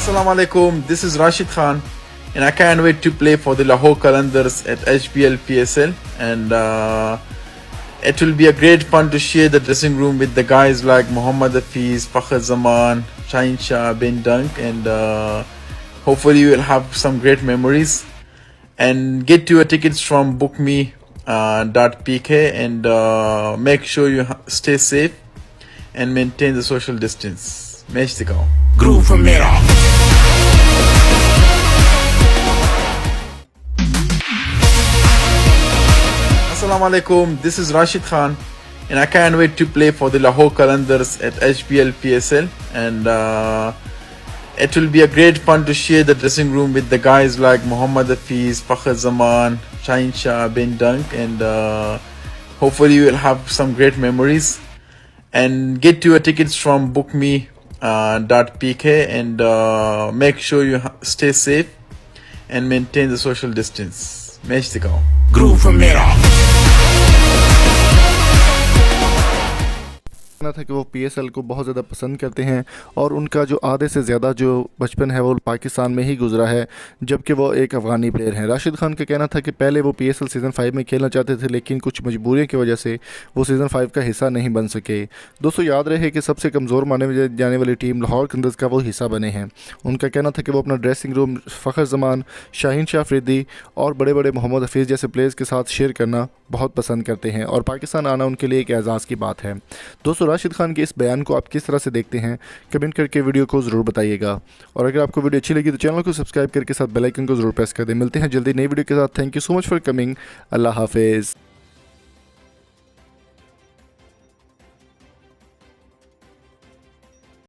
Assalamu alaikum, this is Rashid Khan and I can't wait to play for the Lahore Qalandars at HBL PSL, and it will be a great fun to share the dressing room with the guys like Mohammad Hafiz, Fakhr Zaman, Shaheen Shah, Ben Dunk, and hopefully you will have some great memories. And get your tickets from bookme.pk and make sure you stay safe and maintain the social distance. Match the call. Groove from Mera. Assalamu alaikum, this is Rashid Khan and I can't wait to play for the Lahore Qalandars at HBL PSL, and it will be a great fun to share the dressing room with the guys like Mohammad Hafiz, Fakhr Zaman, Shaheen Shah, Ben Dunk, and hopefully you will have some great memories. And get your tickets from bookme.pk and make sure you stay safe and maintain the social distance. Match the call. Groove from Mera. कहना था कि वो PSL को बहुत ज़्यादा पसंद करते हैं और उनका जो आधे से ज़्यादा जो बचपन है वो पाकिस्तान में ही गुजरा है, जबकि वो एक अफ़गानी प्लेयर हैं। राशिद खान का कहना था कि पहले वो पीएसएल सीज़न 5 में खेलना चाहते थे, लेकिन कुछ मजबूरियों की वजह से वो सीज़न 5 का हिस्सा नहीं बन सके। दोस्तों याद रहे कि सबसे कमज़ोर माने जाने वाली टीम लाहौर कलंदर्स का वो हिस्सा बने हैं। उनका कहना था कि वो अपना ड्रेसिंग रूम फ़खर ज़मान, शाहीन शाह अफरीदी और बड़े बड़े मोहम्मद हफीज़ जैसे प्लेयर्स के साथ शेयर करना बहुत पसंद करते हैं और पाकिस्तान आना उनके लिए एक एजाज़ की बात है। दोस्तों राशिद खान के इस बयान को आप किस तरह से देखते हैं, कमेंट करके वीडियो को ज़रूर बताइएगा। और अगर आपको वीडियो अच्छी लगी तो चैनल को सब्सक्राइब करके साथ बेल आइकन को ज़रूर प्रेस कर दें। मिलते हैं जल्दी नई वीडियो के साथ। Thank you so much for coming. अल्लाह हाफिज़।